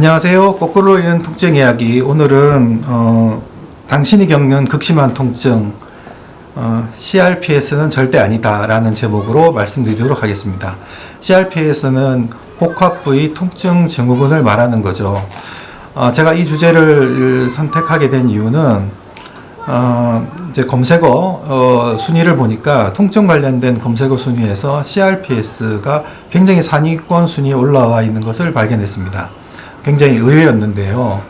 안녕하세요. 거꾸로 읽는 통증 이야기. 오늘은 당신이 겪는 극심한 통증 CRPS는 절대 아니다 라는 제목으로 말씀드리도록 하겠습니다. CRPS는 복합 부위 통증 증후군을 말하는 거죠. 제가 이 주제를 선택하게 된 이유는 이제 검색어 순위를 보니까 통증 관련된 검색어 순위에서 CRPS가 굉장히 상위권 순위에 올라와 있는 것을 발견했습니다. 굉장히 의외였는데요.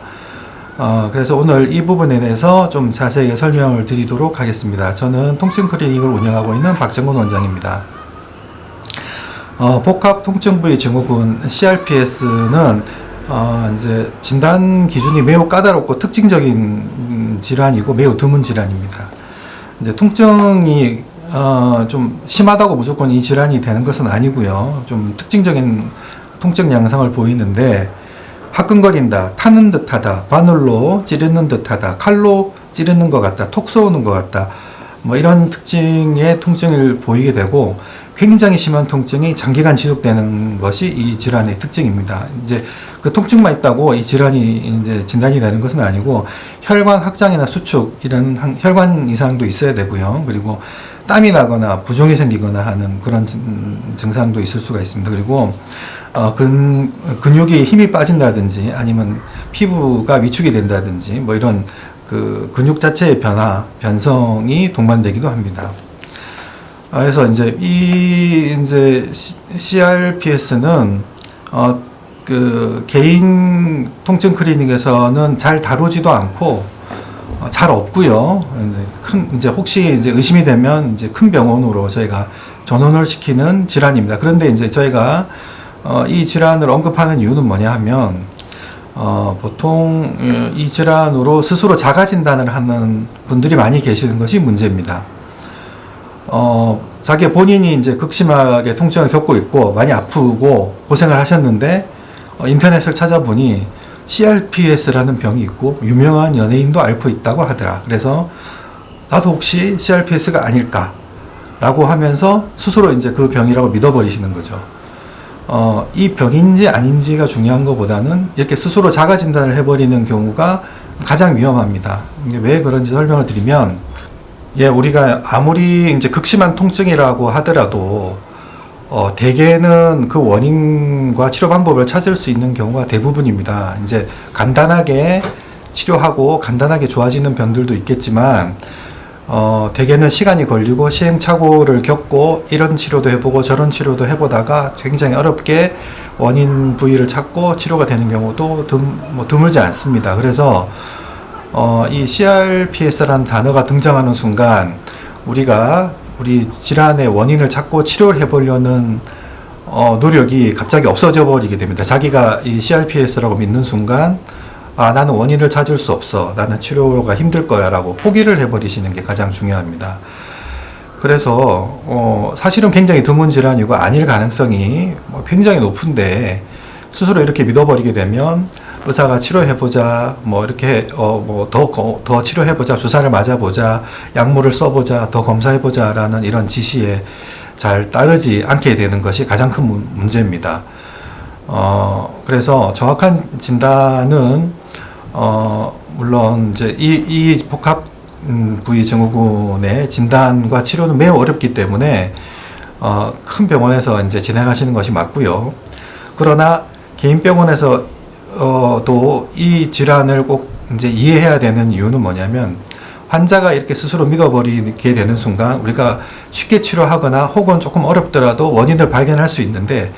그래서 오늘 이 부분에 대해서 좀 자세하게 설명을 드리도록 하겠습니다. 저는 통증 클리닉을 운영하고 있는 박정근 원장입니다. 복합 통증 부위 증후군 CRPS는 이제 진단 기준이 매우 까다롭고 특징적인 질환이고 매우 드문 질환입니다. 이제 통증이 좀 심하다고 무조건 이 질환이 되는 것은 아니고요. 좀 특징적인 통증 양상을 보이는데 화끈거린다, 타는 듯하다, 바늘로 찌르는 듯하다, 칼로 찌르는 것 같다, 톡 쏘는 것 같다, 뭐 이런 특징의 통증을 보이게 되고 굉장히 심한 통증이 장기간 지속되는 것이 이 질환의 특징입니다. 이제 그 통증만 있다고 이 질환이 이제 진단이 되는 것은 아니고 혈관 확장이나 수축 이런 혈관 이상도 있어야 되고요. 그리고 땀이 나거나 부종이 생기거나 하는 그런 증상도 있을 수가 있습니다. 그리고 근육이 힘이 빠진다든지 아니면 피부가 위축이 된다든지 뭐 이런 그 근육 자체의 변성이 동반되기도 합니다. 그래서 이제 이제 CRPS는 그 개인 통증 클리닉에서는 잘 다루지도 않고 잘 없고요. 이제 혹시 이제 의심이 되면 이제 큰 병원으로 저희가 전원을 시키는 질환입니다. 그런데 이제 저희가 이 질환을 언급하는 이유는 뭐냐 하면 보통 이 질환으로 스스로 자가 진단을 하는 분들이 많이 계시는 것이 문제입니다. 자기 본인이 이제 극심하게 통증을 겪고 있고 많이 아프고 고생을 하셨는데 인터넷을 찾아보니 CRPS라는 병이 있고 유명한 연예인도 앓고 있다고 하더라. 그래서 나도 혹시 CRPS가 아닐까 라고 하면서 스스로 이제 그 병이라고 믿어버리시는 거죠. 이 병인지 아닌지가 중요한 것보다는 이렇게 스스로 자가 진단을 해버리는 경우가 가장 위험합니다. 왜 그런지 설명을 드리면, 우리가 아무리 이제 극심한 통증이라고 하더라도 대개는 그 원인과 치료 방법을 찾을 수 있는 경우가 대부분입니다. 이제 간단하게 치료하고 간단하게 좋아지는 병들도 있겠지만 대개는 시간이 걸리고 시행착오를 겪고 이런 치료도 해보고 저런 치료도 해보다가 굉장히 어렵게 원인 부위를 찾고 치료가 되는 경우도 드물지 않습니다. 그래서 이 CRPS라는 단어가 등장하는 순간 우리 질환의 원인을 찾고 치료를 해보려는 노력이 갑자기 없어져 버리게 됩니다. 자기가 이 CRPS라고 믿는 순간 나는 원인을 찾을 수 없어. 나는 치료가 힘들 거야 라고 포기를 해버리시는 게 가장 중요합니다. 그래서 사실은 굉장히 드문 질환이고 아닐 가능성이 굉장히 높은데 스스로 이렇게 믿어버리게 되면 의사가 치료해보자, 뭐 이렇게 더 치료해보자, 주사를 맞아보자, 약물을 써보자, 더 검사해보자 라는 이런 지시에 잘 따르지 않게 되는 것이 가장 큰 문제입니다. 그래서 정확한 진단은 물론 이제 이 복합 부위 증후군의 진단과 치료는 매우 어렵기 때문에 큰 병원에서 이제 진행하시는 것이 맞고요. 그러나 개인 병원에서 또 이 질환을 꼭 이제 이해해야 되는 이유는 뭐냐면 환자가 이렇게 스스로 믿어버리게 되는 순간 우리가 쉽게 치료하거나 혹은 조금 어렵더라도 원인을 발견할 수 있는데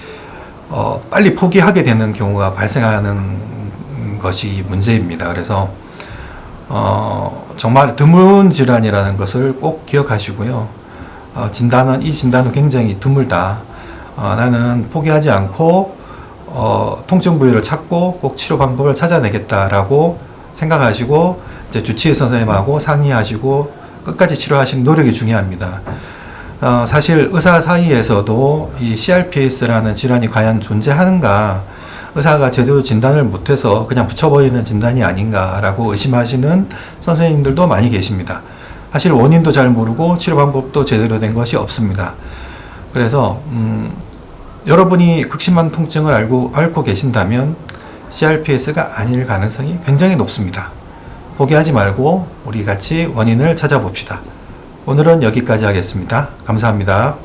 빨리 포기하게 되는 경우가 발생하는 것이 문제입니다. 그래서 정말 드문 질환이라는 것을 꼭 기억하시고요. 이 진단은 굉장히 드물다. 나는 포기하지 않고 통증 부위를 찾고 꼭 치료 방법을 찾아내겠다라고 생각하시고 이제 주치의 선생님하고 상의하시고 끝까지 치료하시는 노력이 중요합니다. 사실 의사 사이에서도 이 CRPS라는 질환이 과연 존재하는가, 의사가 제대로 진단을 못해서 그냥 붙여버리는 진단이 아닌가라고 의심하시는 선생님들도 많이 계십니다. 사실 원인도 잘 모르고 치료 방법도 제대로 된 것이 없습니다. 그래서 여러분이 극심한 통증을 앓고 계신다면 CRPS가 아닐 가능성이 굉장히 높습니다. 포기하지 말고 우리 같이 원인을 찾아봅시다. 오늘은 여기까지 하겠습니다. 감사합니다.